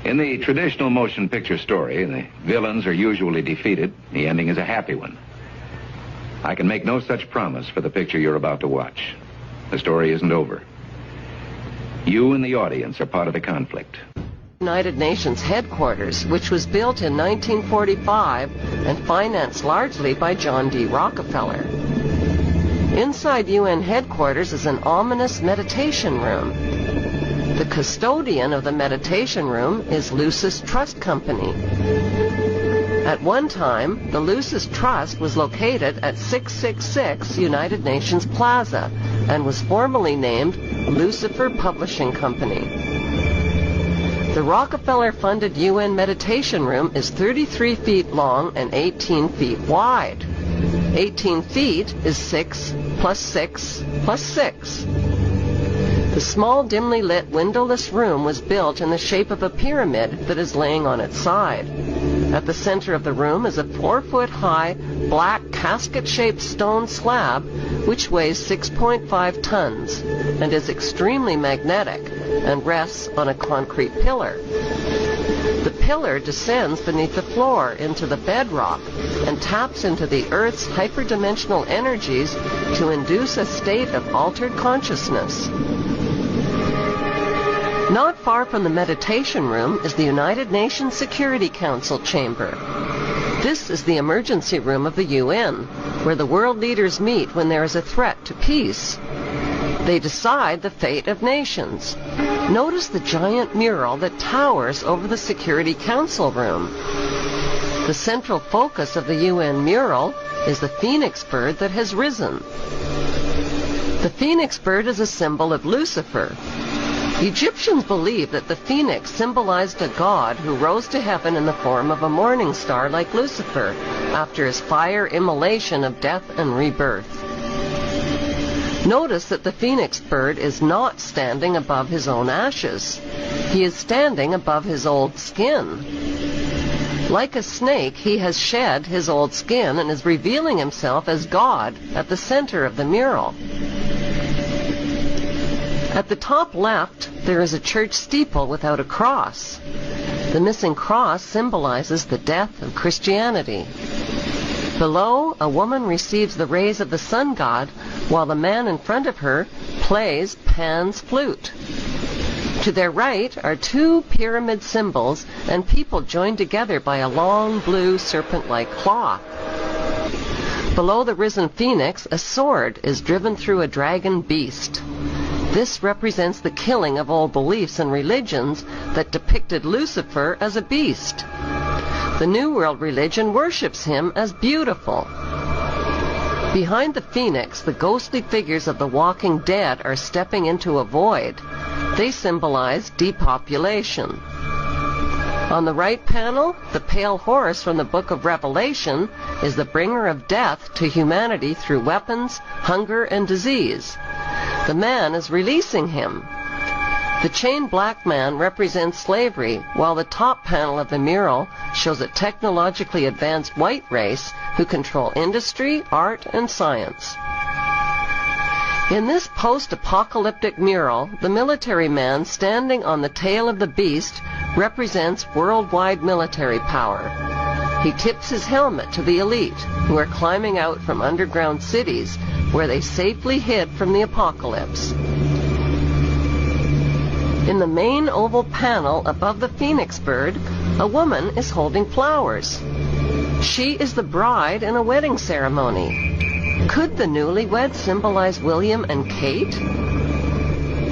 In the traditional motion picture story, the villains are usually defeated. The ending is a happy one. I can make no such promise for the picture you're about to watch. The story isn't over. You and the audience are part of the conflict. United Nations headquarters, which was built in 1945 and financed largely by John D. Rockefeller. Inside UN headquarters is an ominous meditation room. The custodian of the meditation room is Lucifer Trust Company. At one time, the Lucifer Trust was located at 666 United Nations Plaza and was formerly named Lucifer Publishing Company. The Rockefeller-funded UN meditation room is 33 feet long and 18 feet wide. 18 feet is 6 plus 6 plus 6. The small, dimly lit, windowless room was built in the shape of a pyramid that is laying on its side. At the center of the room is a 4-foot-high, black, casket-shaped stone slab which weighs 6.5 tons and is extremely magnetic and rests on a concrete pillar. The pillar descends beneath the floor into the bedrock and taps into the Earth's hyperdimensional energies to induce a state of altered consciousness. Not far from the meditation room is the United Nations Security Council chamber. This is the emergency room of the UN, where the world leaders meet when there is a threat to peace. They decide the fate of nations. Notice the giant mural that towers over the Security Council room. The central focus of the UN mural is the phoenix bird that has risen. The phoenix bird is a symbol of Lucifer. Egyptians believed that the phoenix symbolized a god who rose to heaven in the form of a morning star like Lucifer after his fire immolation of death and rebirth. Notice that the phoenix bird is not standing above his own ashes. He is standing above his old skin. Like a snake, he has shed his old skin and is revealing himself as God at the center of the mural. At the top left, there is a church steeple without a cross. The missing cross symbolizes the death of Christianity. Below, a woman receives the rays of the sun god, while the man in front of her plays Pan's flute. To their right are two pyramid symbols and people joined together by a long blue serpent-like claw. Below the risen phoenix, a sword is driven through a dragon beast. This represents the killing of old beliefs and religions that depicted Lucifer as a beast. The New World religion worships him as beautiful. Behind the phoenix, the ghostly figures of the walking dead are stepping into a void. They symbolize depopulation. On the right panel, the pale horse from the book of Revelation is the bringer of death to humanity through weapons, hunger, and disease. The man is releasing him. The chained black man represents slavery, while the top panel of the mural shows a technologically advanced white race who control industry, art, and science. In this post-apocalyptic mural, the military man standing on the tail of the beast represents worldwide military power. He tips his helmet to the elite, who are climbing out from underground cities where they safely hid from the apocalypse. In the main oval panel above the phoenix bird, a woman is holding flowers. She is the bride in a wedding ceremony. Could the newlyweds symbolize William and Kate?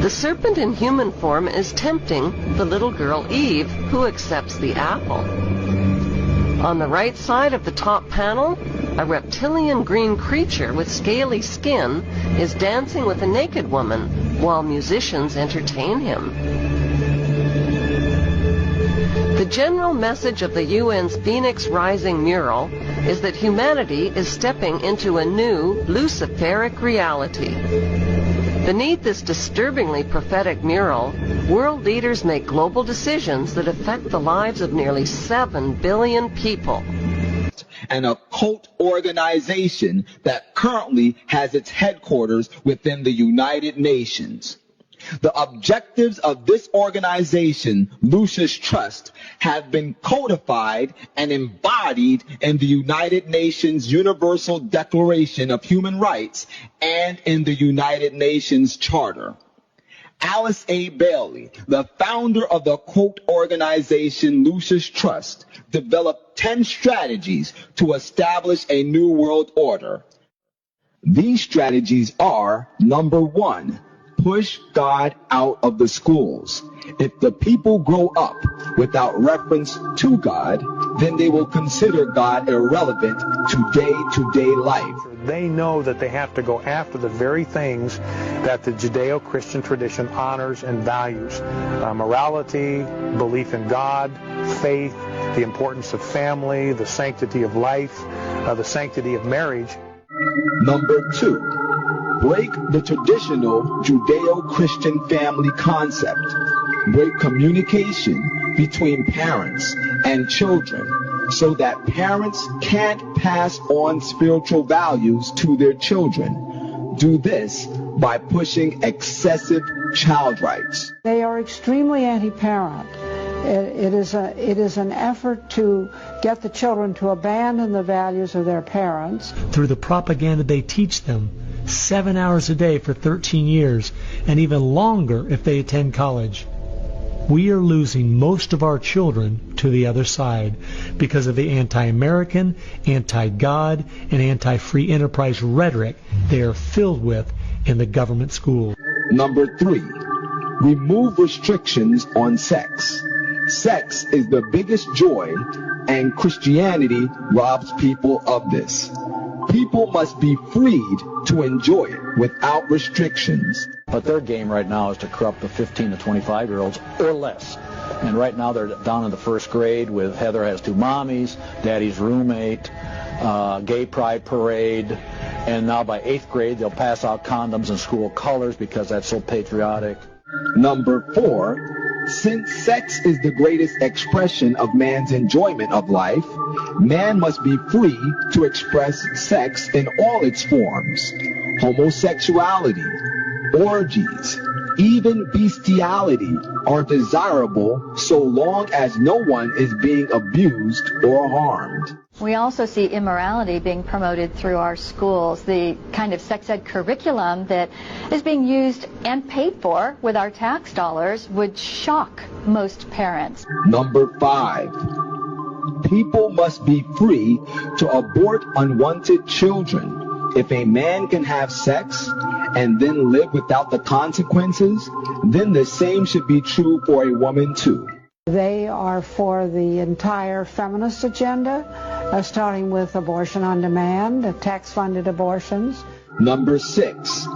The serpent in human form is tempting the little girl Eve, who accepts the apple. On the right side of the top panel, a reptilian green creature with scaly skin is dancing with a naked woman while musicians entertain him. The general message of the UN's Phoenix Rising mural is that humanity is stepping into a new Luciferic reality. Beneath this disturbingly prophetic mural, world leaders make global decisions that affect the lives of nearly 7 billion people. An occult organization that currently has its headquarters within the United Nations. The objectives of this organization, Lucifer Trust, have been codified and embodied in the United Nations Universal Declaration of Human Rights and in the United Nations Charter. Alice A. Bailey, the founder of the quote organization Lucifer Trust, developed 10 strategies to establish a new world order. These strategies are, number 1, push God out of the schools. If the people grow up without reference to God, then they will consider God irrelevant to day-to-day life. They know that they have to go after the very things that the Judeo-Christian tradition honors and values. Morality, belief in God, faith, the importance of family, the sanctity of life, the sanctity of marriage. Number 2, break the traditional Judeo-Christian family concept. Break communication between parents and children so that parents can't pass on spiritual values to their children. Do this by pushing excessive child rights. They are extremely anti-parent. It is an effort to get the children to abandon the values of their parents. Through the propaganda they teach them, 7 hours a day for 13 years, and even longer if they attend college. We are losing most of our children to the other side because of the anti-American, anti-God, and anti-free enterprise rhetoric they are filled with in the government schools. Number 3, remove restrictions on sex. Sex is the biggest joy, and Christianity robs people of this. People must be freed to enjoy it without restrictions. But their game right now is to corrupt the 15 to 25-year-olds or less. And right now they're down in the first grade with Heather has two mommies, Daddy's roommate, gay pride parade, and now by 8th grade they'll pass out condoms in school colors because that's so patriotic. Number 4, since sex is the greatest expression of man's enjoyment of life, man must be free to express sex in all its forms. Homosexuality, orgies, even bestiality are desirable so long as no one is being abused or harmed. We also see immorality being promoted through our schools. The kind of sex ed curriculum that is being used and paid for with our tax dollars would shock most parents. Number 5, people must be free to abort unwanted children. If a man can have sex and then live without the consequences, then the same should be true for a woman too. They are for the entire feminist agenda, starting with abortion on demand, tax-funded abortions. Number 6,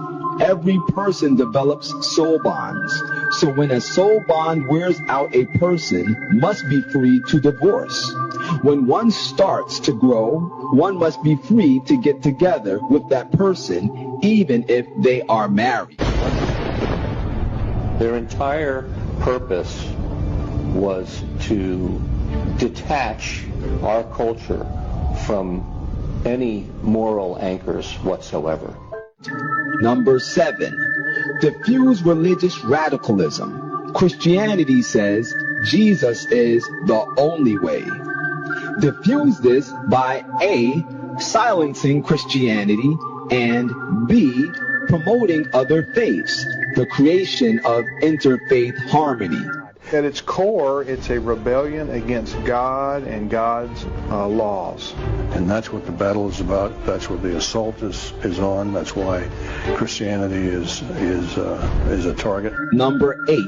every person develops soul bonds. So when a soul bond wears out, a person must be free to divorce. When one starts to grow, one must be free to get together with that person, even if they are married. Their entire purpose was to detach our culture from any moral anchors whatsoever. Number 7, diffuse religious radicalism. Christianity says Jesus is the only way. Diffuse this by A, silencing Christianity, and B, promoting other faiths, the creation of interfaith harmony. At its core, it's a rebellion against God and God's laws. And that's what the battle is about. That's what the assault is on. That's why Christianity is a target. Number 8,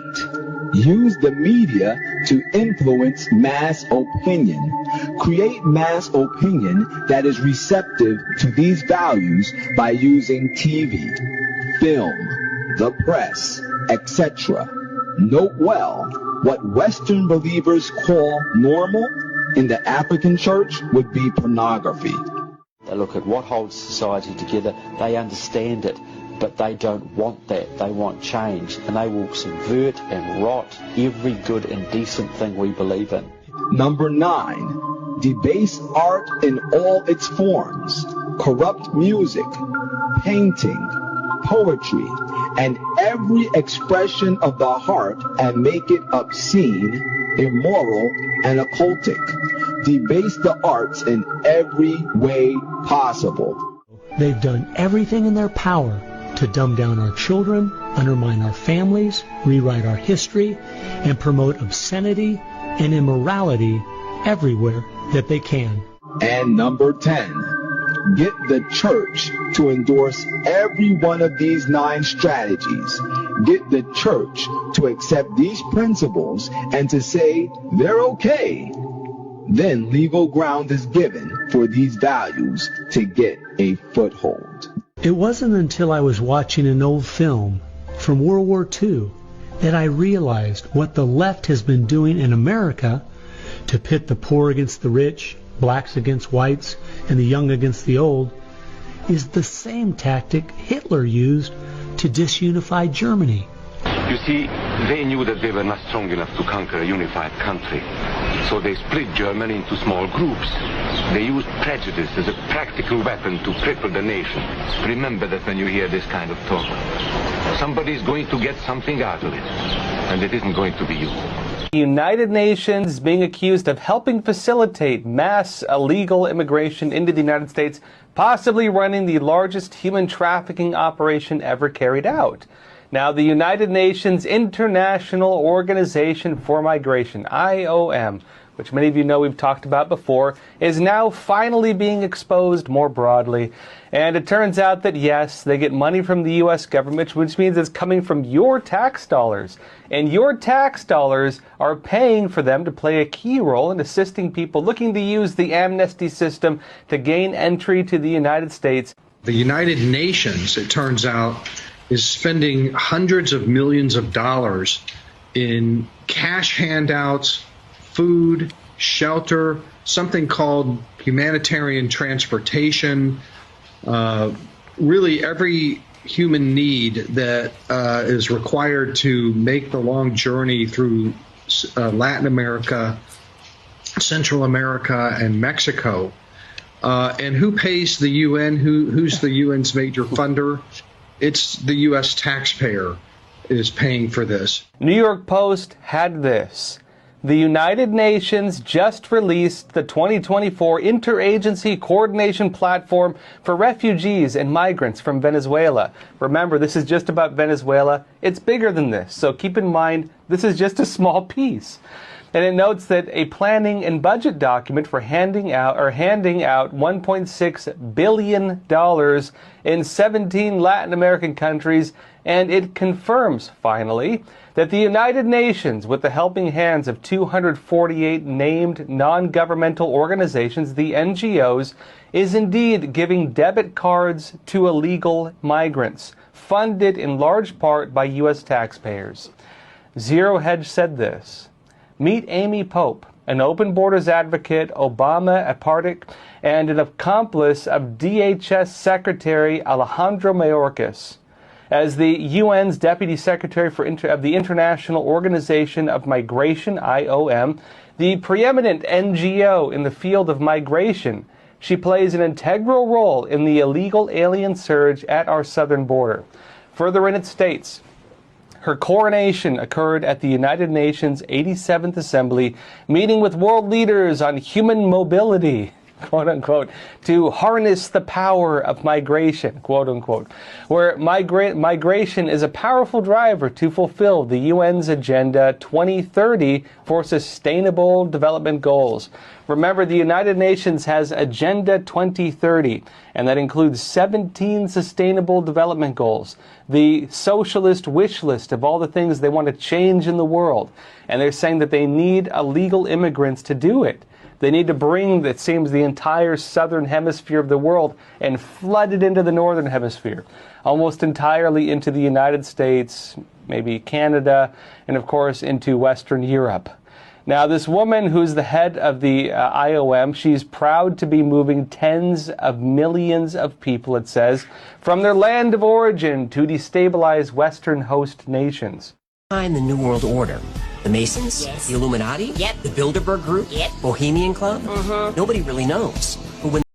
use the media to influence mass opinion. Create mass opinion that is receptive to these values by using TV, film, the press, etc. Note well, what Western believers call normal in the African church would be pornography. They look at what holds society together, they understand it, but they don't want that. They want change, and they will subvert and rot every good and decent thing we believe in. Number 9, debase art in all its forms, corrupt music, painting, poetry, and every expression of the heart and make it obscene, immoral, and occultic. Debase the arts in every way possible. They've done everything in their power to dumb down our children, undermine our families, rewrite our history, and promote obscenity and immorality everywhere that they can. And number 10, get the church to endorse every one of these 9 strategies. Get the church to accept these principles and to say they're okay. Then legal ground is given for these values to get a foothold. It wasn't until I was watching an old film from World War II that I realized what the left has been doing in America to pit the poor against the rich, blacks against whites, and the young against the old is the same tactic Hitler used to disunify Germany. You see, they knew that they were not strong enough to conquer a unified country. So they split Germany into small groups. They used prejudice as a practical weapon to cripple the nation. Remember that when you hear this kind of talk. Somebody's going to get something out of it, and it isn't going to be you. The United Nations is being accused of helping facilitate mass illegal immigration into the United States, possibly running the largest human trafficking operation ever carried out. Now, the United Nations International Organization for Migration, IOM, which many of you know we've talked about before, is now finally being exposed more broadly. And it turns out that, yes, they get money from the U.S. government, which means it's coming from your tax dollars. And your tax dollars are paying for them to play a key role in assisting people looking to use the amnesty system to gain entry to the United States. The United Nations, it turns out, is spending hundreds of millions of dollars in cash handouts, food, shelter, something called humanitarian transportation, really every human need that is required to make the long journey through Latin America, Central America, and Mexico. And who pays the UN? Who's the UN's major funder? It's the U.S. taxpayer is paying for this. New York Post had this. The United Nations just released the 2024 Interagency Coordination Platform for Refugees and Migrants from Venezuela. Remember, this is just about Venezuela. It's bigger than this, so keep in mind this is just a small piece. And it notes that a planning and budget document for handing out $1.6 billion in 17 Latin American countries, and it confirms, finally, that the United Nations, with the helping hands of 248 named non-governmental organizations, the NGOs, is indeed giving debit cards to illegal migrants, funded in large part by U.S. taxpayers. Zero Hedge said this. Meet Amy Pope, an open borders advocate, Obama apparatchik, and an accomplice of DHS Secretary Alejandro Mayorkas. As the UN's Deputy Secretary of the International Organization of Migration, IOM, the preeminent NGO in the field of migration, she plays an integral role in the illegal alien surge at our southern border. Further in, it states, her coronation occurred at the United Nations 87th Assembly, meeting with world leaders on human mobility, quote unquote, to harness the power of migration, quote unquote, where migration is a powerful driver to fulfill the UN's Agenda 2030 for Sustainable Development Goals. Remember, the United Nations has Agenda 2030, and that includes 17 Sustainable Development Goals, the socialist wish list of all the things they want to change in the world. And they're saying that they need illegal immigrants to do it. They need to bring, it seems, the entire southern hemisphere of the world and flood it into the northern hemisphere, almost entirely into the United States, maybe Canada, and of course into Western Europe. Now, this woman who's the head of the IOM, she's proud to be moving tens of millions of people, it says, from their land of origin to destabilize Western host nations. Behind the New World Order. The Masons? Yes. The Illuminati? Yep. The Bilderberg Group? Yep. Bohemian Club? Mm-hmm. Nobody really knows. But when